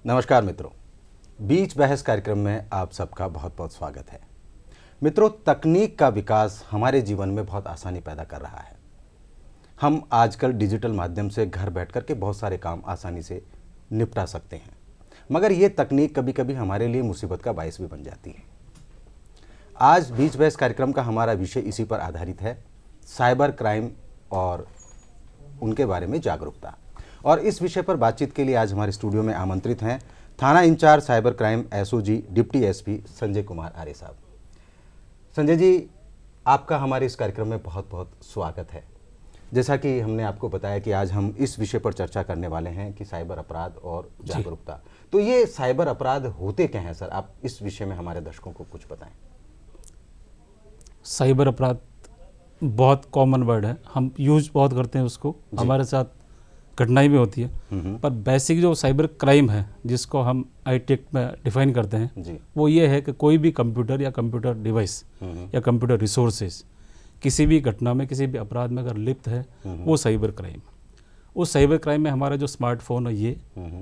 नमस्कार मित्रों, बीच बहस कार्यक्रम में आप सबका बहुत बहुत स्वागत है। मित्रों, तकनीक का विकास हमारे जीवन में बहुत आसानी पैदा कर रहा है। हम आजकल डिजिटल माध्यम से घर बैठ कर के बहुत सारे काम आसानी से निपटा सकते हैं, मगर ये तकनीक कभी कभी हमारे लिए मुसीबत का बायस भी बन जाती है। आज बीच बहस कार्यक्रम का हमारा विषय इसी पर आधारित है, साइबर क्राइम और उनके बारे में जागरूकता। और इस विषय पर बातचीत के लिए आज हमारे स्टूडियो में आमंत्रित हैं थाना in charge cyber crime SOG deputy SP Sanjay Kumar Arya साहब। संजय जी, आपका हमारे इस कार्यक्रम में बहुत बहुत स्वागत है। जैसा कि हमने आपको बताया कि आज हम इस विषय पर चर्चा करने वाले हैं कि साइबर अपराध और जागरूकता। तो ये साइबर अपराध होते क्या हैं सर? आप इस विषय में हमारे दर्शकों को कुछ बताएं। साइबर अपराध बहुत कॉमन वर्ड है, हम यूज बहुत करते हैं उसको, हमारे साथ घटनाएं भी होती है। पर बेसिक जो साइबर क्राइम है जिसको हम IT एक्ट में डिफाइन करते हैं वो ये है कि कोई भी कंप्यूटर या कंप्यूटर डिवाइस या कंप्यूटर रिसोर्सेज किसी भी घटना में, किसी भी अपराध में अगर लिप्त है वो साइबर क्राइम। उस साइबर क्राइम में हमारा जो स्मार्टफोन है ये,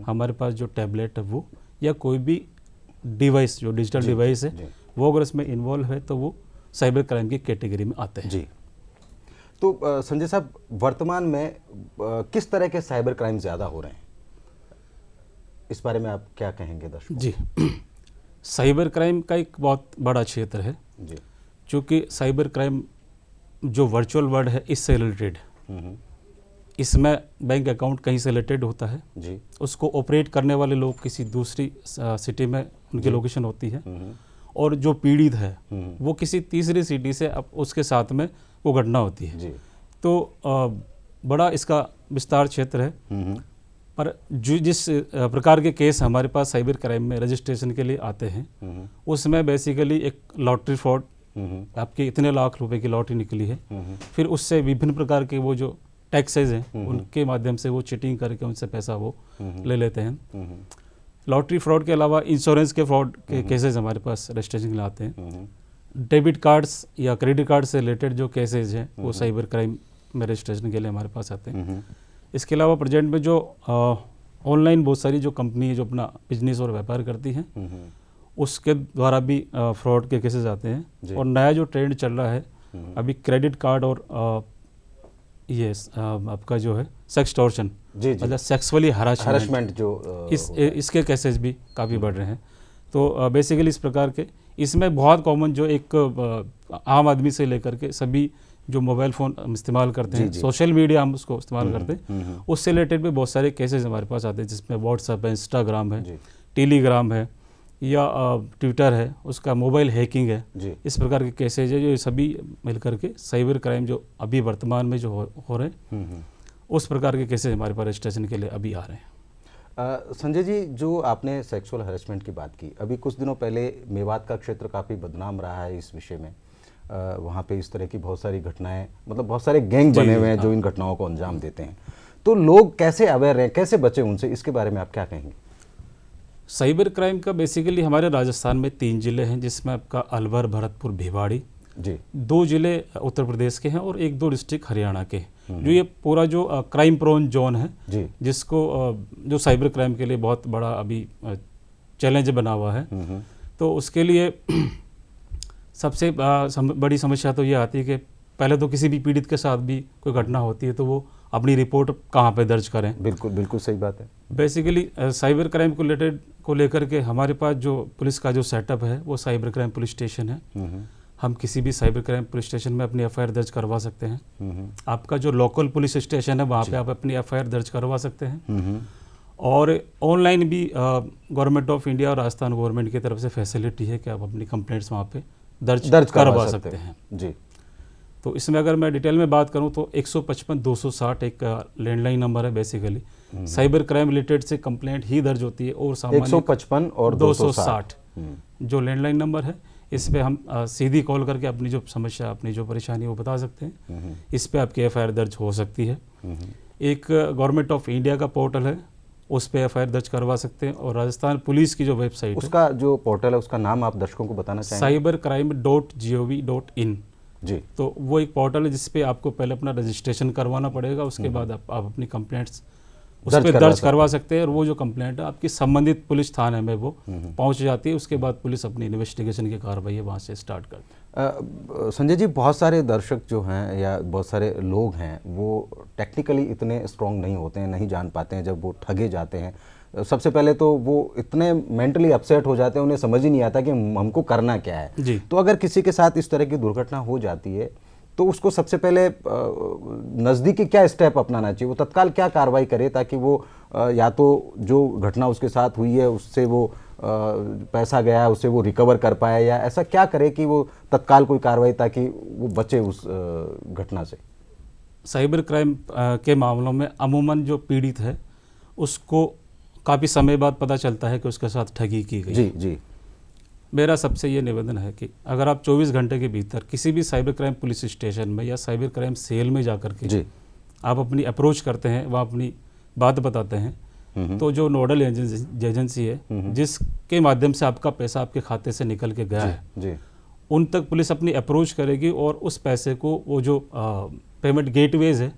हमारे पास जो टैबलेट है वो, या कोई भी डिवाइस जो डिजिटल डिवाइस है वो अगर इसमें इन्वॉल्व है तो वो साइबर क्राइम की कैटेगरी में आते हैं। जी, तो संजय साहब, वर्तमान में किस तरह के साइबर क्राइम ज़्यादा हो रहे हैं, इस बारे में आप क्या कहेंगे दर्शकों? जी, साइबर क्राइम का एक बहुत बड़ा क्षेत्र है जी, क्योंकि साइबर क्राइम जो वर्चुअल वर्ल्ड है इससे रिलेटेड, इसमें बैंक अकाउंट कहीं से रिलेटेड होता है जी, उसको ऑपरेट करने वाले लोग किसी दूसरी सिटी में उनकी लोकेशन होती है, और जो पीड़ित है वो किसी तीसरी सिटी से अब उसके साथ में वो घटना होती है जी। तो बड़ा इसका विस्तार क्षेत्र है। पर जिस प्रकार के केस हमारे पास साइबर क्राइम में रजिस्ट्रेशन के लिए आते हैं उसमें बेसिकली एक लॉटरी फ्रॉड, आपके इतने लाख रुपए की लॉटरी निकली है, फिर उससे विभिन्न प्रकार के वो जो टैक्सेज हैं उनके माध्यम से वो चीटिंग करके उनसे पैसा वो ले लेते हैं। लॉटरी फ्रॉड के अलावा इंश्योरेंस के फ्रॉड के केसेस हमारे पास रजिस्ट्रेशन के लिए आते हैं। डेबिट कार्ड्स या क्रेडिट कार्ड से रिलेटेड जो केसेज हैं वो साइबर क्राइम में रजिस्ट्रेशन के लिए हमारे पास आते हैं। इसके अलावा प्रेजेंट में जो ऑनलाइन बहुत सारी जो कंपनी है जो अपना बिजनेस और व्यापार करती हैं उसके द्वारा भी फ्रॉड के केसेस आते हैं। और नया जो ट्रेंड चल रहा है अभी क्रेडिट कार्ड और ये आपका जो है सेक्सटॉर्शन, मतलब सेक्सुअली हरासमेंट जो इसके केसेस भी काफ़ी बढ़ रहे हैं। तो बेसिकली इस प्रकार के इसमें बहुत कॉमन जो एक आम आदमी से लेकर के सभी जो मोबाइल फ़ोन इस्तेमाल करते हैं, सोशल मीडिया हम उसको इस्तेमाल करते हैं, उससे रिलेटेड भी बहुत सारे केसेस हमारे पास आते हैं, जिसमें व्हाट्सएप है, इंस्टाग्राम है, टेलीग्राम है या ट्विटर है, उसका मोबाइल हैकिंग है। इस प्रकार के केसेज है जो सभी मिलकर के साइबर क्राइम जो अभी वर्तमान में जो हो रहे हैं उस प्रकार के केसेज हमारे पास रजिस्ट्रेशन के लिए अभी आ रहे हैं। संजय जी, जो आपने सेक्सुअल हरेसमेंट की बात की, अभी कुछ दिनों पहले मेवात का क्षेत्र काफ़ी बदनाम रहा है इस विषय में। वहाँ पे इस तरह की बहुत सारी घटनाएं, मतलब बहुत सारे गैंग बने हुए हैं जो इन घटनाओं को अंजाम देते हैं। तो लोग कैसे अवेयर हैं, कैसे बचे उनसे, इसके बारे में आप क्या कहेंगे? साइबर क्राइम का बेसिकली हमारे राजस्थान में 3 जिले हैं, जिसमें आपका अलवर, भरतपुर, भिवाड़ी जी, 2 जिले उत्तर प्रदेश के हैं और 1-2 डिस्ट्रिक्ट हरियाणा के, जो ये पूरा जो क्राइम प्रोन जोन है जी, जिसको जो साइबर क्राइम के लिए बहुत बड़ा अभी चैलेंज बना हुआ है। तो उसके लिए सबसे बड़ी समस्या तो ये आती है कि पहले तो किसी भी पीड़ित के साथ भी कोई घटना होती है तो वो अपनी रिपोर्ट कहाँ पे दर्ज करें। बिल्कुल बिल्कुल सही बात है। बेसिकली साइबर क्राइम को लेकर के हमारे पास जो पुलिस का जो सेटअप है वो साइबर क्राइम पुलिस स्टेशन है। हम किसी भी साइबर क्राइम पुलिस स्टेशन में अपनी FIR दर्ज करवा सकते हैं। आपका जो लोकल पुलिस स्टेशन है वहाँ पे आप अपनी FIR दर्ज करवा सकते हैं। और ऑनलाइन भी गवर्नमेंट ऑफ इंडिया और राजस्थान गवर्नमेंट की तरफ से फैसिलिटी है कि आप अपनी कंप्लेंट्स वहाँ पे दर्ज करवा सकते हैं जी। तो इसमें अगर मैं डिटेल में बात करूं तो 155-260 एक लैंडलाइन नंबर है। बेसिकली साइबर क्राइम रिलेटेड से कंप्लेंट ही दर्ज होती है और सामान्य 155 और 260 जो लैंडलाइन नंबर है, इस पे हम सीधी कॉल करके अपनी जो समस्या, अपनी जो परेशानी वो बता सकते हैं। इस पे आपकी FIR दर्ज हो सकती है। एक गवर्नमेंट ऑफ इंडिया का पोर्टल है, उस पे FIR दर्ज करवा सकते हैं। और राजस्थान पुलिस की जो वेबसाइट, उसका जो पोर्टल है उसका नाम आप दर्शकों को बताना चाहेंगे? cybercrime.gov.in जी। तो वो एक पोर्टल है जिसपे आपको पहले अपना रजिस्ट्रेशन करवाना पड़ेगा, उसके बाद आप अपनी कंप्लेंट्स उस पर दर्ज करवा सकते हैं और वो जो कंप्लेंट है आपकी संबंधित पुलिस थाने में वो पहुंच जाती है। उसके बाद पुलिस अपनी इन्वेस्टिगेशन की कार्रवाई है वहाँ से स्टार्ट करती है। संजय जी, बहुत सारे दर्शक जो हैं या बहुत सारे लोग हैं वो टेक्निकली इतने स्ट्रांग नहीं होते हैं, नहीं जान पाते हैं जब वो ठगे जाते हैं। सबसे पहले तो वो इतने मेंटली अपसेट हो जाते हैं, उन्हें समझ ही नहीं आता कि हमको करना क्या है जी। तो अगर किसी के साथ इस तरह की दुर्घटना हो जाती है तो उसको सबसे पहले नज़दीकी क्या स्टेप अपनाना चाहिए, वो तत्काल क्या कार्रवाई करे ताकि वो या तो जो घटना उसके साथ हुई है उससे वो पैसा गया उससे वो रिकवर कर पाए, या ऐसा क्या करे कि वो तत्काल कोई कार्रवाई ताकि वो बचे उस घटना से? साइबर क्राइम के मामलों में अमूमन जो पीड़ित है उसको काफ़ी समय बाद पता चलता है कि उसके साथ ठगी की गई। जी जी। मेरा सबसे ये निवेदन है कि अगर आप 24 घंटे के भीतर किसी भी साइबर क्राइम पुलिस स्टेशन में या साइबर क्राइम सेल में जाकर के जी आप अपनी अप्रोच करते हैं, वहाँ अपनी बात बताते हैं, तो जो नोडल एजेंसी है जिसके माध्यम से आपका पैसा आपके खाते से निकल के गया है जी, उन तक पुलिस अपनी अप्रोच करेगी और उस पैसे को वो जो पेमेंट गेटवेज है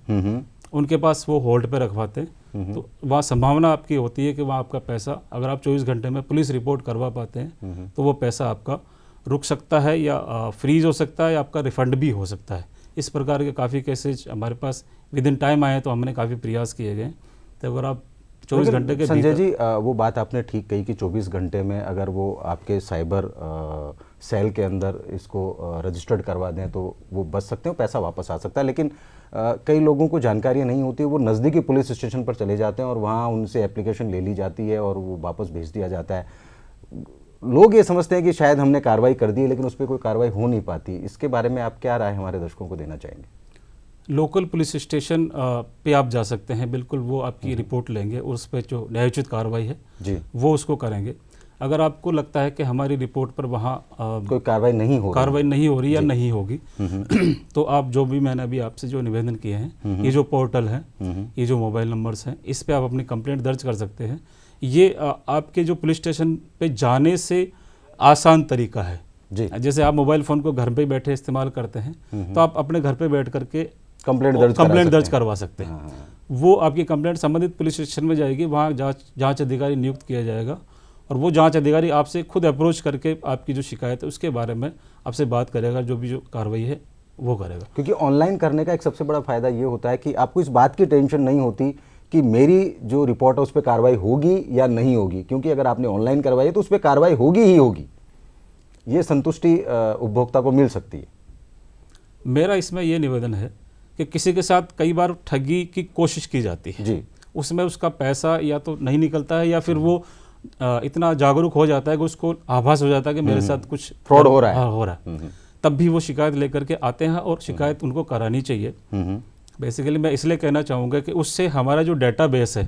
उनके पास वो होल्ड पे रखवाते हैं। तो वहाँ संभावना आपकी होती है कि वहाँ आपका पैसा, अगर आप 24 घंटे में पुलिस रिपोर्ट करवा पाते हैं तो वो पैसा आपका रुक सकता है या फ्रीज हो सकता है या आपका रिफंड भी हो सकता है। इस प्रकार के काफ़ी केसेज हमारे पास विद इन टाइम आए तो हमने काफ़ी प्रयास किए गए। तो अगर आप 24 घंटे के संजय जी वो बात आपने ठीक कही कि 24 घंटे में अगर वो आपके साइबर सेल के अंदर इसको रजिस्टर्ड करवा दें तो वो बच सकते हैं, पैसा वापस आ सकता है। लेकिन कई लोगों को जानकारी नहीं होती, वो नज़दीकी पुलिस स्टेशन पर चले जाते हैं और वहाँ उनसे एप्लीकेशन ले ली जाती है और वो वापस भेज दिया जाता है। लोग ये समझते हैं कि शायद हमने कार्रवाई कर दी है लेकिन उस पर कोई कार्रवाई हो नहीं पाती। इसके बारे में आप क्या राय हमारे दर्शकों को देना चाहेंगे? लोकल पुलिस स्टेशन पे आप जा सकते हैं, बिल्कुल वो आपकी रिपोर्ट लेंगे और उस पर जो न्यायोचित कार्रवाई है जी वो उसको करेंगे। अगर आपको लगता है कि हमारी रिपोर्ट पर वहाँ कोई कार्रवाई नहीं हो रही या नहीं होगी तो आप जो भी मैंने अभी आपसे जो निवेदन किए हैं, ये जो पोर्टल है, ये जो मोबाइल नंबर्स हैं, इस पे आप अपनी कंप्लेंट दर्ज कर सकते हैं। ये आपके जो पुलिस स्टेशन पे जाने से आसान तरीका है जी। जैसे आप मोबाइल फ़ोन को घर पे बैठे इस्तेमाल करते हैं तो आप अपने घर पे बैठ करके कंप्लेंट दर्ज करवा सकते हैं। वो आपकी कंप्लेंट संबंधित पुलिस स्टेशन में जाएगी, वहाँ जांच अधिकारी नियुक्त किया जाएगा और वो जांच अधिकारी आपसे खुद अप्रोच करके आपकी जो शिकायत है उसके बारे में आपसे बात करेगा, जो भी जो कार्रवाई है वो करेगा। क्योंकि ऑनलाइन करने का एक सबसे बड़ा फायदा ये होता है कि आपको इस बात की टेंशन नहीं होती कि मेरी जो रिपोर्ट है उस पर कार्रवाई होगी या नहीं होगी, क्योंकि अगर आपने ऑनलाइन करवाई है तो उस पर कार्रवाई होगी ही होगी। ये संतुष्टि उपभोक्ता को मिल सकती है। मेरा इसमें ये निवेदन है कि किसी के साथ कई बार ठगी की कोशिश की जाती है जी, उसमें उसका पैसा या तो नहीं निकलता है या फिर वो इतना जागरूक हो जाता है कि उसको आभास हो जाता है कि मेरे साथ कुछ फ्रॉड हो रहा है। तब भी वो शिकायत लेकर के आते हैं और शिकायत उनको करानी चाहिए। बेसिकली मैं इसलिए कहना चाहूँगा कि उससे हमारा जो डेटाबेस है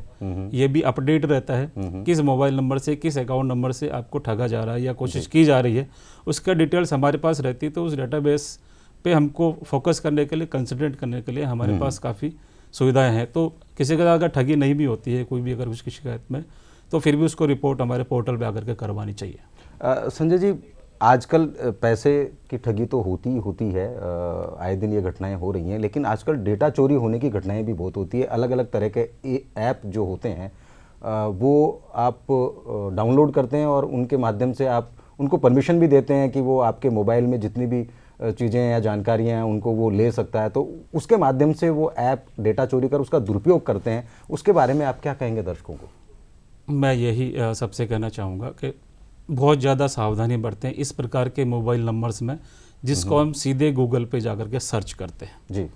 ये भी अपडेट रहता है, किस मोबाइल नंबर से, किस अकाउंट नंबर से आपको ठगा जा रहा है या कोशिश की जा रही है, उसका डिटेल्स हमारे पास रहती है। तो उस डेटाबेस पे हमको फोकस करने के लिए, कंसंट्रेट करने के लिए हमारे पास काफ़ी सुविधाएं हैं। तो किसी का अगर ठगी नहीं भी होती है, कोई भी अगर उसकी शिकायत में, तो फिर भी उसको रिपोर्ट हमारे पोर्टल पे आकर के करवानी चाहिए। संजय जी, आजकल पैसे की ठगी तो होती है, आए दिन ये घटनाएं हो रही हैं, लेकिन आजकल डेटा चोरी होने की घटनाएं भी बहुत होती है। अलग अलग तरह के ऐप जो होते हैं वो आप डाउनलोड करते हैं और उनके माध्यम से आप उनको परमिशन भी देते हैं कि वो आपके मोबाइल में जितनी भी चीज़ें या जानकारियाँ हैं उनको वो ले सकता है, तो उसके माध्यम से वो ऐप डेटा चोरी कर उसका दुरुपयोग करते हैं। उसके बारे में आप क्या कहेंगे दर्शकों को? मैं यही सबसे कहना चाहूँगा कि बहुत ज़्यादा सावधानी बरतें इस प्रकार के मोबाइल नंबर्स में, जिसको हम सीधे गूगल पे जाकर के सर्च करते हैं जी।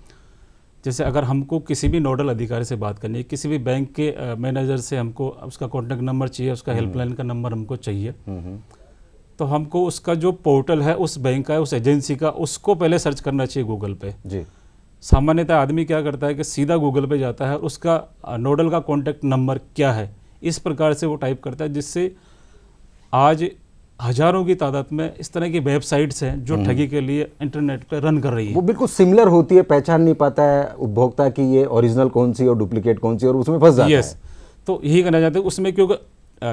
जैसे अगर हमको किसी भी नोडल अधिकारी से बात करनी है, किसी भी बैंक के मैनेजर से हमको उसका कॉन्टैक्ट नंबर चाहिए, उसका हेल्पलाइन का नंबर हमको चाहिए, तो हमको उसका जो पोर्टल है उस बैंक का, उस एजेंसी का, उसको पहले सर्च करना चाहिए गूगल पे जी। सामान्यतः आदमी क्या करता है कि सीधा गूगल पे जाता है, उसका नोडल का कॉन्टैक्ट नंबर क्या है इस प्रकार से वो टाइप करता है, जिससे आज हजारों की तादाद में इस तरह की वेबसाइट्स हैं जो ठगी के लिए इंटरनेट पे रन कर रही है। वो बिल्कुल सिमिलर होती है, पहचान नहीं पाता है उपभोक्ता की ये ओरिजिनल कौन सी और डुप्लीकेट कौन सी, और उसमें फंस जाता है। तो यही कहना चाहते हैं, उसमें क्योंकि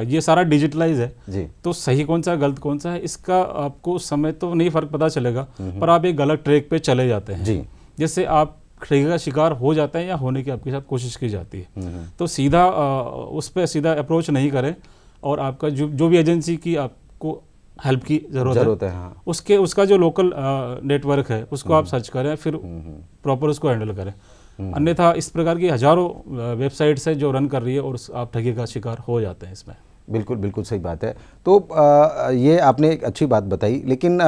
ये सारा डिजिटलाइज है जी, तो सही कौन सा गलत कौन सा है इसका आपको उस समय तो नहीं फर्क पता चलेगा, पर आप एक गलत ट्रैक पे चले जाते हैं जी। जैसे आप ठगी का शिकार हो जाता है या होने की आपके साथ कोशिश की जाती है। तो सीधा उस पर सीधा अप्रोच नहीं करें, और आपका जो भी एजेंसी की आपको हेल्प की ज़रूरत है, हाँ। उसका जो लोकल नेटवर्क है उसको आप सर्च करें, फिर प्रॉपर उसको हैंडल करें। अन्यथा इस प्रकार की हजारों वेबसाइट्स है जो रन कर रही है और आप ठगी का शिकार हो जाते हैं इसमें। बिल्कुल बिल्कुल सही बात है। तो ये आपने एक अच्छी बात बताई, लेकिन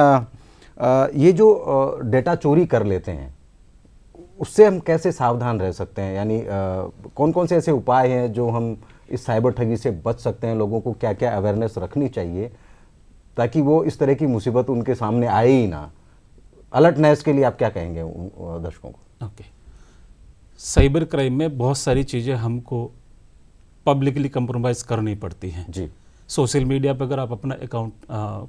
ये जो डेटा चोरी कर लेते हैं उससे हम कैसे सावधान रह सकते हैं? यानी कौन कौन से ऐसे उपाय हैं जो हम इस साइबर ठगी से बच सकते हैं? लोगों को क्या क्या अवेयरनेस रखनी चाहिए ताकि वो इस तरह की मुसीबत उनके सामने आए ही ना? अलर्टनेस के लिए आप क्या कहेंगे दर्शकों को? ओके, साइबर क्राइम में बहुत सारी चीज़ें हमको पब्लिकली कंप्रोमाइज़ करनी पड़ती हैं जी। सोशल मीडिया पर अगर आप अपना अकाउंट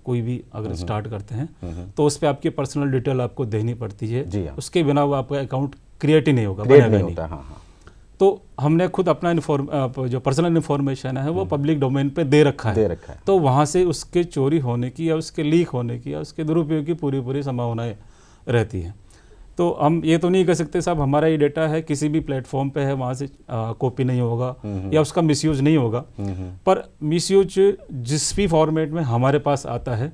कोई भी अगर स्टार्ट करते हैं तो उस पर आपकी पर्सनल डिटेल आपको देनी पड़ती है जी। उसके बिना वो आपका अकाउंट क्रिएट ही नहीं होगा, बनेगा नहीं। हाँ। तो हमने खुद अपना जो पर्सनल इन्फॉर्मेशन है वो पब्लिक डोमेन पे दे रखा है। तो वहाँ से उसके चोरी होने की या उसके लीक होने की या उसके दुरुपयोग की पूरी संभावनाएं रहती हैं। तो हम ये तो नहीं कह सकते साहब हमारा ये डेटा है किसी भी प्लेटफॉर्म पे है वहाँ से कॉपी नहीं होगा या उसका मिसयूज नहीं होगा, पर मिसयूज जिस भी फॉर्मेट में हमारे पास आता है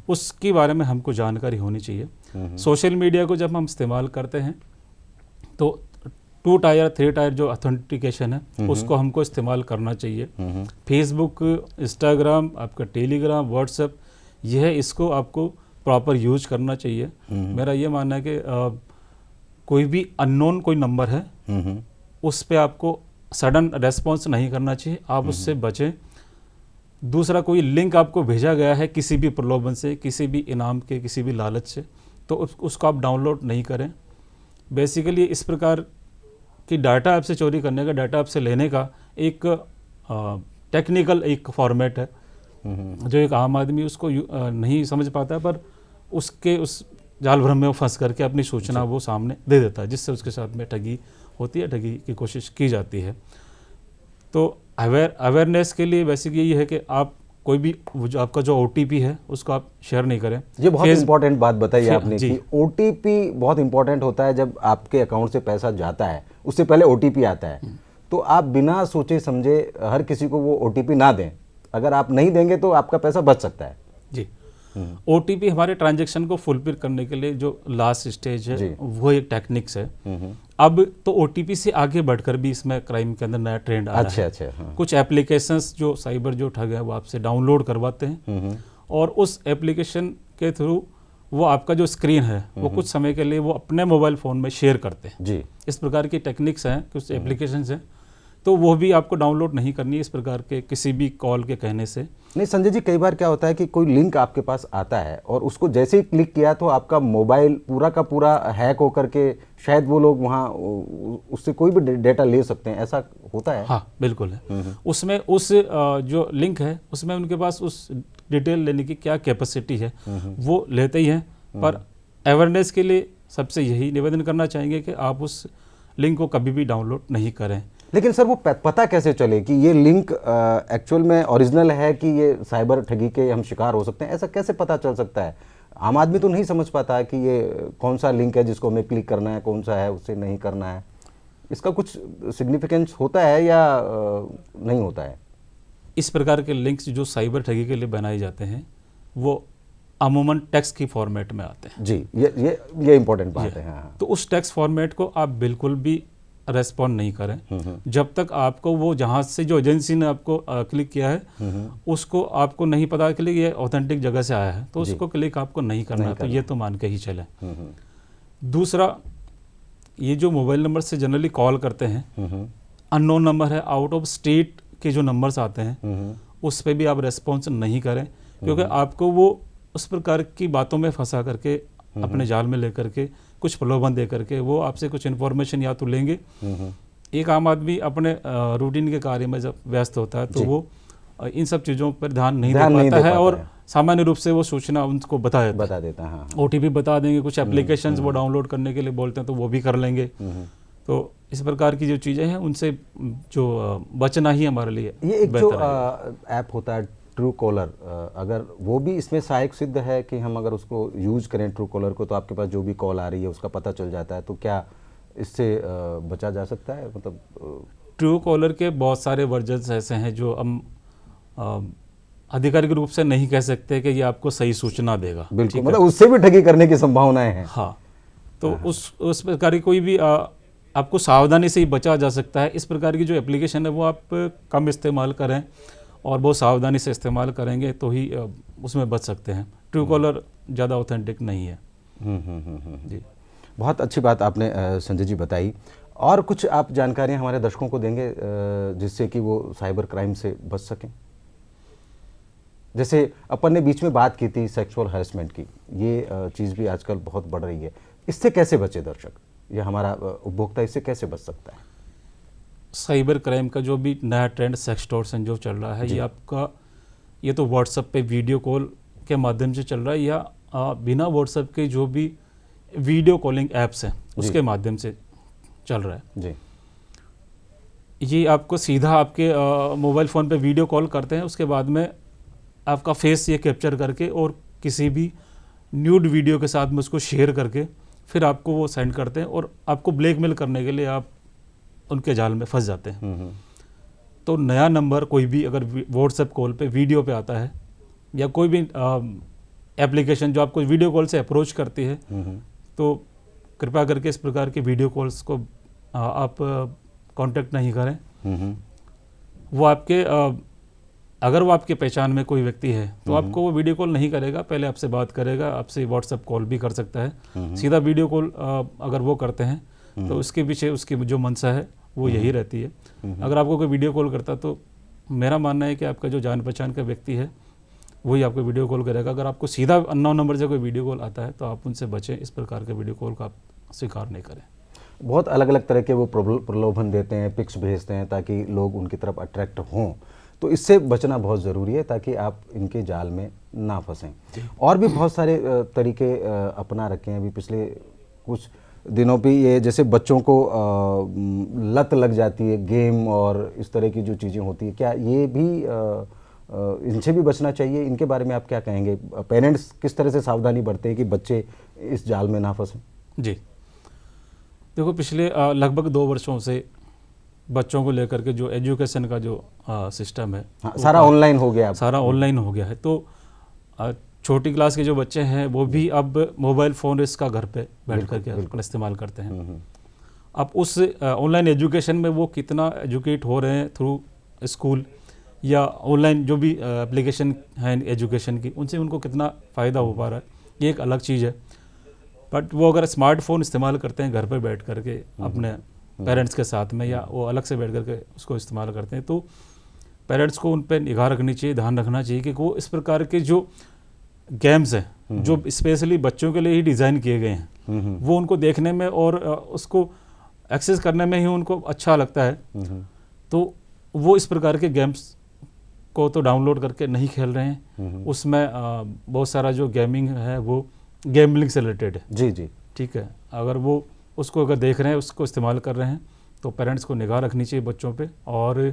उसके बारे में हमको जानकारी होनी चाहिए। सोशल मीडिया को जब हम इस्तेमाल करते हैं तो 2 टायर 3 टायर जो ऑथेंटिकेशन है उसको हमको इस्तेमाल करना चाहिए। फेसबुक, इंस्टाग्राम, आपका टेलीग्राम, व्हाट्सएप, यह इसको आपको प्रॉपर यूज करना चाहिए। मेरा ये मानना है कि कोई भी अननोन कोई नंबर है उस पे आपको सडन रेस्पॉन्स नहीं करना चाहिए, आप उससे बचें। दूसरा, कोई लिंक आपको भेजा गया है किसी भी प्रलोभन से, किसी भी इनाम के, किसी भी लालच से, तो उसको आप डाउनलोड नहीं करें। बेसिकली इस प्रकार की डाटा आपसे चोरी करने का, डाटा आपसे लेने का एक टेक्निकल एक फॉर्मेट है जो एक आम आदमी उसको नहीं समझ पाता, पर उसके उस जाल भ्रम में वो फंस करके अपनी सूचना वो सामने दे देता है, जिससे उसके साथ में ठगी होती है, ठगी की कोशिश की जाती है। तो अवेयरनेस के लिए बेसिक यही है कि आप कोई भी आपका जो OTP है उसको आप शेयर नहीं करें। ये बहुत इंपॉर्टेंट बात बताई आपने कि OTP बहुत इंपॉर्टेंट होता है। जब आपके अकाउंट से पैसा जाता है उससे पहले OTP आता है, तो आप बिना सोचे समझे हर किसी को वो OTP ना दें। अगर आप नहीं देंगे तो आपका पैसा बच सकता है जी। OTP हमारे ट्रांजैक्शन को फुलफिल करने के लिए जो लास्ट स्टेज है वो एक टेक्निक्स है। अब तो OTP से आगे बढ़कर भी इसमें क्राइम के अंदर नया ट्रेंड आ रहा है। हाँ। कुछ एप्लीकेशंस जो साइबर जो ठग है वो आपसे डाउनलोड करवाते हैं और उस एप्लीकेशन के थ्रू वो आपका जो स्क्रीन है वो कुछ समय के लिए वो अपने मोबाइल फ़ोन में शेयर करते हैं जी। इस प्रकार की टेक्निक्स हैं, कुछ एप्लीकेशंस हैं, तो वो भी आपको डाउनलोड नहीं करनी है इस प्रकार के किसी भी कॉल के कहने से। नहीं संजय जी, कई बार क्या होता है कि कोई लिंक आपके पास आता है और उसको जैसे ही क्लिक किया तो आपका मोबाइल पूरा का पूरा हैक होकर के शायद वो लोग वहाँ उससे कोई भी डेटा ले सकते हैं, ऐसा होता है? हाँ बिल्कुल है। उसमें उस जो लिंक है उसमें उनके पास उस डिटेल लेने की क्या कैपेसिटी है वो लेते ही हैं, पर अवेयरनेस के लिए सबसे यही निवेदन करना चाहेंगे कि आप उस लिंक को कभी भी डाउनलोड नहीं करें। लेकिन सर वो पता कैसे चले कि ये लिंक एक्चुअल में ओरिजिनल है कि ये साइबर ठगी के हम शिकार हो सकते हैं? ऐसा कैसे पता चल सकता है? आम आदमी तो नहीं समझ पाता है कि ये कौन सा लिंक है जिसको हमें क्लिक करना है, कौन सा है उससे नहीं करना है। इसका कुछ सिग्निफिकेंस होता है या नहीं होता है? इस प्रकार के लिंक्स जो साइबर ठगी के लिए बनाए जाते हैं वो अमूमन टेक्स्ट की फॉर्मेट में आते हैं जी। ये इंपॉर्टेंट बात है। हाँ। तो उस टेक्स्ट फॉर्मेट को आप बिल्कुल भी रेस्पॉन्ड नहीं करें जब तक आपको वो जहाँ से जो एजेंसी ने आपको क्लिक किया है उसको आपको नहीं पता कि ये ऑथेंटिक जगह से आया है, तो उसको क्लिक आपको नहीं करना है। तो ये तो मान के ही चले। दूसरा, ये जो मोबाइल नंबर से जनरली कॉल करते हैं अननोन नंबर है, आउट ऑफ स्टेट के जो नंबर्स आते हैं उस पर भी आप रेस्पॉन्स नहीं करें, क्योंकि आपको वो उस प्रकार की बातों में फंसा करके अपने जाल में लेकर के कुछ प्रलोभन दे करके वो आपसे कुछ इन्फॉर्मेशन या तो लेंगे। एक आम आदमी अपने रूटीन के कार्य में जब व्यस्त होता है तो वो इन सब चीज़ों पर ध्यान नहीं दे पाता है और सामान्य रूप से वो सूचना उनको बता देता है। हाँ। OTP बता देंगे, कुछ एप्लीकेशंस वो डाउनलोड करने के लिए बोलते हैं तो वो भी कर लेंगे। तो इस प्रकार की जो चीज़ें हैं उनसे जो बचना ही हमारे लिए ये एक जो ऐप होता है ट्रू कॉलर, अगर वो भी इसमें सहायक सिद्ध है कि हम अगर उसको यूज करें ट्रू कॉलर को तो आपके पास जो भी कॉल आ रही है उसका पता चल जाता है, तो क्या इससे बचा जा सकता है? मतलब ट्रू कॉलर के बहुत सारे वर्जन्स ऐसे हैं जो हम आधिकारिक रूप से नहीं कह सकते कि ये आपको सही सूचना देगा। बिल्कुल, मतलब उससे भी ठगी करने की संभावनाएं हैं। हाँ, तो उस प्रकार की कोई भी आपको सावधानी से ही बचा जा सकता है। इस प्रकार की जो एप्लीकेशन है वो आप कम इस्तेमाल करें और बहुत सावधानी से इस्तेमाल करेंगे तो ही उसमें बच सकते हैं। ट्रू कॉलर ज़्यादा ऑथेंटिक नहीं है। जी, बहुत अच्छी बात आपने संजय जी बताई। और कुछ आप जानकारियां हमारे दर्शकों को देंगे जिससे कि वो साइबर क्राइम से बच सकें? जैसे अपन ने बीच में बात की थी सेक्सुअल हैरेसमेंट की, ये चीज़ भी आजकल बहुत बढ़ रही है। इससे कैसे बचे दर्शक या हमारा उपभोक्ता इससे कैसे बच सकता है? साइबर क्राइम का जो भी नया ट्रेंड सेक्सटॉर्शन जो चल रहा है, ये तो व्हाट्सएप पे वीडियो कॉल के माध्यम से चल रहा है या बिना व्हाट्सएप के जो भी वीडियो कॉलिंग ऐप्स हैं उसके माध्यम से चल रहा है जी। ये आपको सीधा आपके मोबाइल फ़ोन पे वीडियो कॉल करते हैं, उसके बाद में आपका फेस ये कैप्चर करके और किसी भी न्यूड वीडियो के साथ में उसको शेयर करके फिर आपको वो सेंड करते हैं और आपको ब्लैकमेल करने के लिए आप उनके जाल में फंस जाते हैं। तो नया नंबर कोई भी अगर व्हाट्सएप कॉल पे वीडियो पे आता है या कोई भी एप्लीकेशन जो आपको वीडियो कॉल से अप्रोच करती है, तो कृपया करके इस प्रकार के वीडियो कॉल्स को आप कांटेक्ट नहीं करें। वो आपके अगर वो आपके पहचान में कोई व्यक्ति है तो आपको वो वीडियो कॉल नहीं करेगा, पहले आपसे बात करेगा, आपसे व्हाट्सएप कॉल भी कर सकता है। सीधा वीडियो कॉल अगर वो करते हैं तो उसके पीछे उसकी जो मंशा है वो यही रहती है। अगर आपको कोई वीडियो कॉल करता तो मेरा मानना है कि आपका जो जान पहचान का व्यक्ति है वही आपको वीडियो कॉल करेगा। अगर आपको सीधा अननोन नंबर से कोई वीडियो कॉल आता है तो आप उनसे बचें, इस प्रकार के वीडियो कॉल का आप स्वीकार नहीं करें। बहुत अलग अलग तरह के वो प्रलोभन देते हैं, पिक्स भेजते हैं ताकि लोग उनकी तरफ अट्रैक्ट हों, तो इससे बचना बहुत ज़रूरी है ताकि आप इनके जाल में ना फंसें। और भी बहुत सारे तरीके अपना रखे हैं। अभी पिछले कुछ दिनों पे ये जैसे बच्चों को लत लग जाती है गेम और इस तरह की जो चीज़ें होती है, क्या ये भी इनसे भी बचना चाहिए? इनके बारे में आप क्या कहेंगे? पेरेंट्स किस तरह से सावधानी बरतें कि बच्चे इस जाल में ना फंसें? जी, देखो पिछले लगभग 2 वर्षों से बच्चों को लेकर के जो एजुकेशन का जो सिस्टम है, हाँ, सारा ऑनलाइन हो गया। सारा ऑनलाइन हो गया है। तो छोटी क्लास के जो बच्चे हैं वो भी अब मोबाइल फ़ोन इसका घर पे बैठ करके इस्तेमाल करते हैं। अब उस ऑनलाइन एजुकेशन में वो कितना एजुकेट हो रहे हैं थ्रू स्कूल या ऑनलाइन जो भी एप्लीकेशन है एजुकेशन की, उनसे उनको कितना फ़ायदा हो पा रहा है, ये एक अलग चीज़ है। बट वो अगर स्मार्टफोन इस्तेमाल करते हैं घर पे बैठ करके अपने पेरेंट्स के साथ में या वो अलग से बैठ करके उसको इस्तेमाल करते हैं, तो पेरेंट्स को उन पर निगाह रखनी चाहिए, ध्यान रखना चाहिए कि वो इस प्रकार के जो गेम्स हैं जो स्पेशली बच्चों के लिए ही डिज़ाइन किए गए हैं वो उनको देखने में और उसको एक्सेस करने में ही उनको अच्छा लगता है, तो वो इस प्रकार के गेम्स को तो डाउनलोड करके नहीं खेल रहे हैं। उसमें बहुत सारा जो गेमिंग है वो गैम्बलिंग से रिलेटेड है। जी जी, ठीक है। अगर वो उसको अगर देख रहे हैं, उसको इस्तेमाल कर रहे हैं, तो पेरेंट्स को निगाह रखनी चाहिए बच्चों पे। और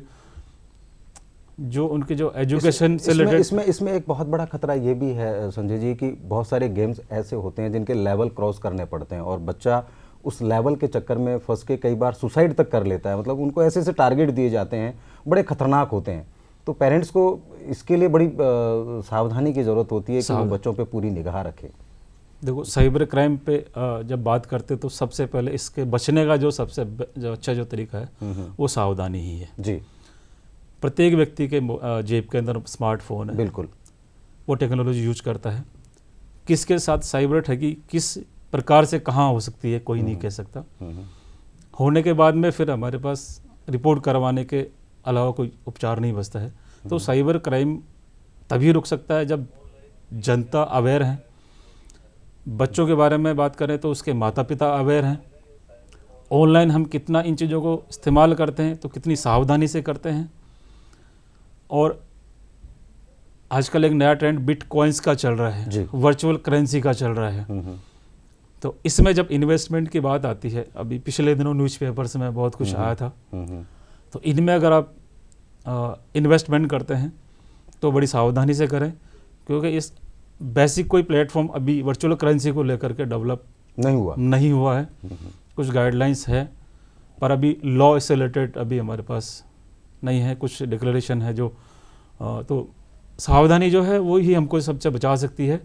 जो उनके जो एजुकेशन से रिलेटेड इसमें एक बहुत बड़ा खतरा ये भी है संजय जी कि बहुत सारे गेम्स ऐसे होते हैं जिनके लेवल क्रॉस करने पड़ते हैं और बच्चा उस लेवल के चक्कर में फंस के कई बार सुसाइड तक कर लेता है। मतलब उनको ऐसे ऐसे टारगेट दिए जाते हैं, बड़े खतरनाक होते हैं। तो पेरेंट्स को इसके लिए बड़ी सावधानी की ज़रूरत होती है कि वो बच्चों पे पूरी निगाह रखें। देखो, साइबर क्राइम पे जब बात करते तो सबसे पहले इसके बचने का जो सबसे अच्छा जो तरीका है वो सावधानी ही है। जी, प्रत्येक व्यक्ति के जेब के अंदर स्मार्टफोन है। बिल्कुल, वो टेक्नोलॉजी यूज करता है। किसके साथ साइबर ठगी किस प्रकार से कहाँ हो सकती है कोई नहीं कह सकता। होने के बाद में फिर हमारे पास रिपोर्ट करवाने के अलावा कोई उपचार नहीं बचता है। तो साइबर क्राइम तभी रुक सकता है जब जनता अवेयर है। बच्चों के बारे में बात करें तो उसके माता पिता अवेयर हैं। ऑनलाइन हम कितना इन चीज़ों को इस्तेमाल करते हैं तो कितनी सावधानी से करते हैं। और आजकल एक नया ट्रेंड बिटकॉइंस का चल रहा है, वर्चुअल करेंसी का चल रहा है। तो इसमें जब इन्वेस्टमेंट की बात आती है, अभी पिछले दिनों न्यूज़पेपर्स में बहुत कुछ आया था, तो इनमें अगर आप इन्वेस्टमेंट करते हैं तो बड़ी सावधानी से करें, क्योंकि इस बेसिक कोई प्लेटफॉर्म अभी वर्चुअल करेंसी को लेकर के डेवलप नहीं हुआ है। कुछ गाइडलाइंस है, पर अभी लॉ इससे रिलेटेड अभी हमारे पास नहीं है, कुछ डिक्लेरेशन है जो तो सावधानी जो है वो ही हमको सबसे बचा सकती है।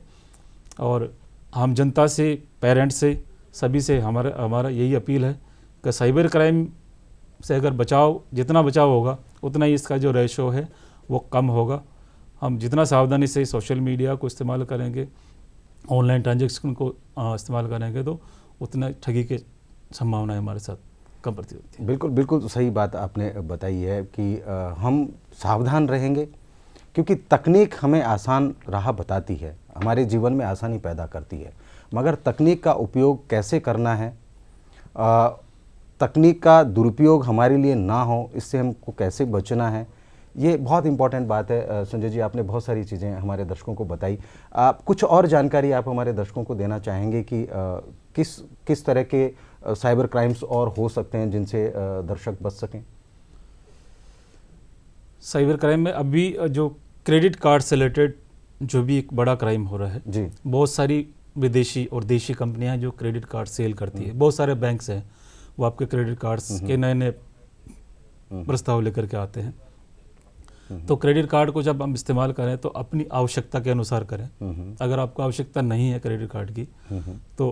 और हम जनता से, पेरेंट्स से, सभी से हमारा यही अपील है कि साइबर क्राइम से अगर जितना बचाव होगा उतना ही इसका जो रेशो है वो कम होगा। हम जितना सावधानी से सोशल मीडिया को इस्तेमाल करेंगे, ऑनलाइन ट्रांजैक्शन को इस्तेमाल करेंगे, तो उतना ठगी के संभावनाएं हमारे साथ कम पड़ती होती है। बिल्कुल बिल्कुल सही बात आपने बताई है कि हम सावधान रहेंगे, क्योंकि तकनीक हमें आसान राह बताती है, हमारे जीवन में आसानी पैदा करती है, मगर तकनीक का उपयोग कैसे करना है, तकनीक का दुरुपयोग हमारे लिए ना हो, इससे हमको कैसे बचना है, ये बहुत इंपॉर्टेंट बात है। संजय जी, आपने बहुत सारी चीज़ें हमारे दर्शकों को बताई। कुछ और जानकारी आप हमारे दर्शकों को देना चाहेंगे कि किस तरह के साइबर क्राइम्स और हो सकते हैं जिनसे दर्शक बच सकें? साइबर क्राइम में अभी जो क्रेडिट कार्ड से रिलेटेड जो भी एक बड़ा क्राइम हो रहा है जी, बहुत सारी विदेशी और देशी कंपनियां हैं जो क्रेडिट कार्ड सेल करती है। बहुत सारे बैंक्स हैं वो आपके क्रेडिट कार्ड्स के नए नए प्रस्ताव लेकर के आते हैं। तो क्रेडिट कार्ड को जब हम इस्तेमाल करें तो अपनी आवश्यकता के अनुसार करें। अगर आपको आवश्यकता नहीं है क्रेडिट कार्ड की तो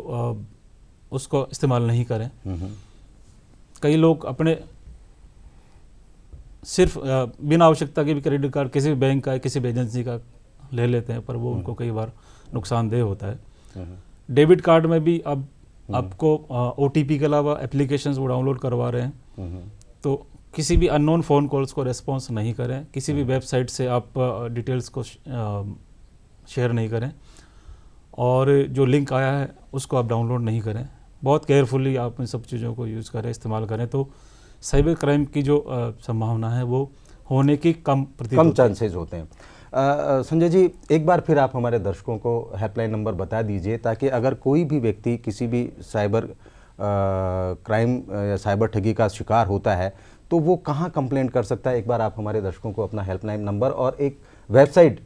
उसको इस्तेमाल नहीं करें। कई लोग अपने सिर्फ बिना आवश्यकता के भी क्रेडिट कार्ड किसी भी बैंक का, किसी भी एजेंसी का ले लेते हैं, पर वो उनको कई बार नुकसानदेह होता है। डेबिट कार्ड में भी अब आपको OTP के अलावा एप्लीकेशंस वो डाउनलोड करवा रहे हैं। तो किसी भी अननोन फ़ोन कॉल्स को रेस्पॉन्स नहीं करें, किसी भी वेबसाइट से आप डिटेल्स को शेयर नहीं करें, और जो लिंक आया है उसको आप डाउनलोड नहीं करें। बहुत केयरफुली आप इन सब चीज़ों को यूज़ करें, इस्तेमाल करें, तो साइबर क्राइम की जो संभावना है वो होने की कम चांसेस होते हैं। संजय जी, एक बार फिर आप हमारे दर्शकों को हेल्पलाइन नंबर बता दीजिए, ताकि अगर कोई भी व्यक्ति किसी भी साइबर क्राइम या साइबर ठगी का शिकार होता है तो वो कहाँ कंप्लेंट कर सकता है। एक बार आप हमारे दर्शकों को अपना हेल्पलाइन नंबर और एक वेबसाइट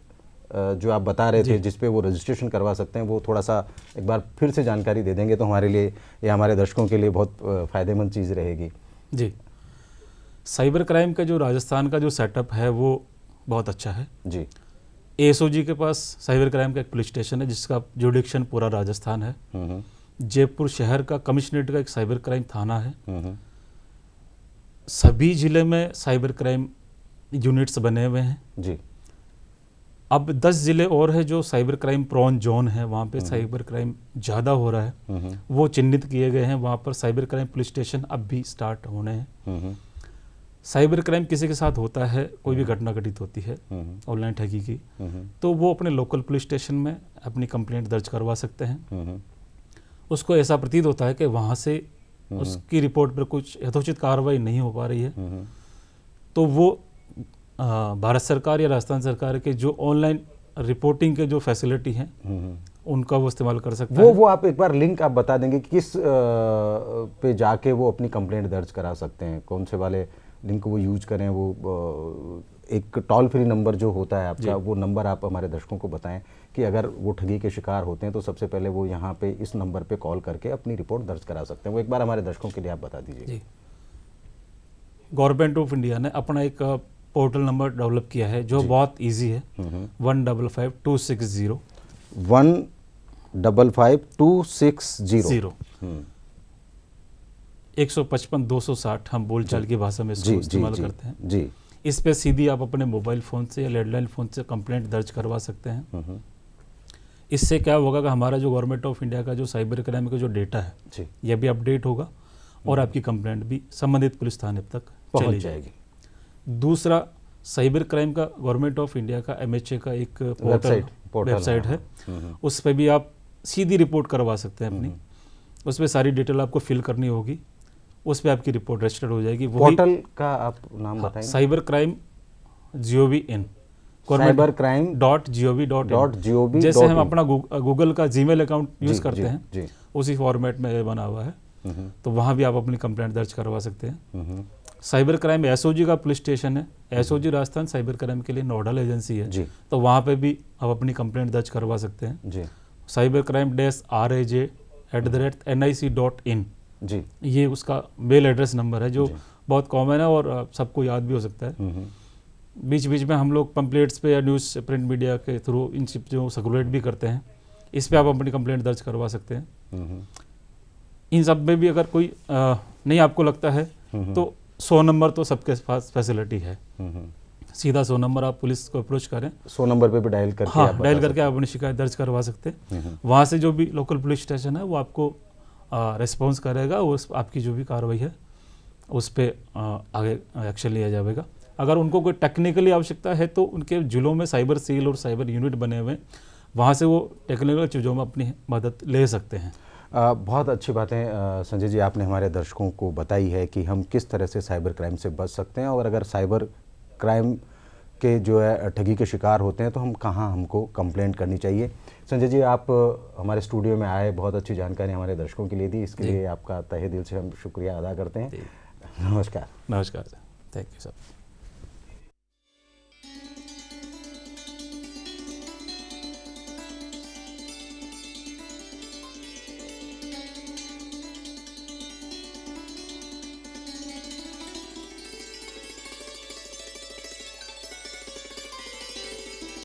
जो आप बता रहे थे जिस पे वो रजिस्ट्रेशन करवा सकते हैं, वो थोड़ा सा एक बार फिर से जानकारी दे देंगे तो हमारे लिए या हमारे दर्शकों के लिए बहुत फ़ायदेमंद चीज़ रहेगी। जी, साइबर क्राइम का जो राजस्थान का जो सेटअप है वो बहुत अच्छा है जी। ASOG के पास साइबर क्राइम का एक पुलिस स्टेशन है जिसका जुडिक्शन पूरा राजस्थान है। जयपुर शहर का कमिश्नरेट का एक साइबर क्राइम थाना है। सभी जिले में साइबर क्राइम यूनिट्स बने हुए हैं जी। अब 10 जिले और है जो साइबर क्राइम प्रोन जोन है, वहाँ पे साइबर क्राइम ज़्यादा हो रहा है, वो चिन्हित किए गए हैं। वहाँ पर साइबर क्राइम पुलिस स्टेशन अब भी स्टार्ट होने हैं। साइबर क्राइम किसी के साथ होता है, कोई भी घटना घटित होती है ऑनलाइन ठगी की, तो वो अपने लोकल पुलिस स्टेशन में अपनी कंप्लेंट दर्ज करवा सकते हैं। उसको ऐसा प्रतीत होता है कि वहाँ से उसकी रिपोर्ट पर कुछ यथोचित कार्रवाई नहीं हो पा रही है, तो वो भारत सरकार या राजस्थान सरकार के जो ऑनलाइन रिपोर्टिंग के जो फैसिलिटी हैं उनका वो इस्तेमाल कर सकता है। वो आप एक बार लिंक आप बता देंगे कि किस पे जाके वो अपनी कंप्लेंट दर्ज करा सकते हैं, कौन से वाले लिंक वो यूज करें। वो एक टोल फ्री नंबर जो होता है आपका, वो नंबर आप हमारे दर्शकों को बताएं कि अगर वो ठगी के शिकार होते हैं तो सबसे पहले वो यहाँ पे इस नंबर पे कॉल करके अपनी रिपोर्ट दर्ज करा सकते हैं। वो एक बार हमारे दर्शकों के लिए आप बता दीजिए। गवर्नमेंट ऑफ इंडिया ने अपना एक पोर्टल नंबर डेवलप किया है जो बहुत इजी है, 155260 155260 155-260 हम बोलचाल की भाषा में इसको इस्तेमाल करते हैं जी। इस पे सीधी आप अपने मोबाइल फ़ोन से या लैंडलाइन फ़ोन से कंप्लेंट दर्ज करवा सकते हैं। इससे क्या होगा कि हमारा जो गवर्नमेंट ऑफ इंडिया का जो साइबर क्राइम का जो डेटा है यह भी अपडेट होगा और आपकी कंप्लेंट भी संबंधित पुलिस थाने तक चली जाएगी। दूसरा, साइबर क्राइम का गवर्नमेंट ऑफ इंडिया का MHA का एक वेबसाइट है, उस पर भी आप सीधी रिपोर्ट करवा सकते हैं अपनी। उस पर सारी डिटेल आपको फिल करनी होगी, उस पर आपकी रिपोर्ट रजिस्टर हो जाएगी। पोर्टल का आप नाम बताएंगे? Cyber crime GOV.in, cybercrime.gov.in। जैसे हम अपना गूगल का जीमेल अकाउंट यूज़ करते हैं उसी फॉर्मेट में ये बना हुआ है, तो वहाँ भी आप अपनी कंप्लेंट दर्ज करवा सकते हैं। साइबर क्राइम SOG का पुलिस स्टेशन है, SOG राजस्थान साइबर क्राइम के लिए नोडल एजेंसी है, तो वहाँ पे भी आप अपनी कंप्लेंट दर्ज करवा सकते हैं। cybercrime-raj@nic.in जी। ये उसका मेल एड्रेस नंबर है जो बहुत कॉमन है और सबको याद भी हो सकता है। बीच बीच में हम लोग पम्पलेट्स पे या न्यूज़ प्रिंट मीडिया के थ्रू इन सब जो सर्कुलेट भी करते हैं, इस पे आप अपनी कंप्लेंट दर्ज करवा सकते हैं। इन सब में भी अगर कोई नहीं आपको लगता है तो 100 नंबर तो सबके पास फैसिलिटी है। सीधा 100 नंबर आप पुलिस को अप्रोच करें, 100 नंबर पे भी डायल करके हाँ, आप बता डायल करके सकते आप अपनी शिकायत दर्ज करवा सकते हैं। वहाँ से जो भी लोकल पुलिस स्टेशन है वो आपको रिस्पॉन्स करेगा, उस आपकी जो भी कार्रवाई है उस पर आगे एक्शन लिया जाएगा। अगर उनको कोई टेक्निकली आवश्यकता है तो उनके जिलों में साइबर सेल और साइबर यूनिट बने हुए हैं, वहाँ से वो टेक्निकल चीज़ों में अपनी मदद ले सकते हैं। बहुत अच्छी बातें संजय जी आपने हमारे दर्शकों को बताई है कि हम किस तरह से साइबर क्राइम से बच सकते हैं, और अगर साइबर क्राइम के जो है ठगी के शिकार होते हैं तो हम कहाँ हमको कंप्लेंट करनी चाहिए। संजय जी आप हमारे स्टूडियो में आए, बहुत अच्छी जानकारी हमारे दर्शकों के लिए दी, इसके लिए आपका तहे दिल से हम शुक्रिया अदा करते हैं। नमस्कार। नमस्कार, थैंक यू सर।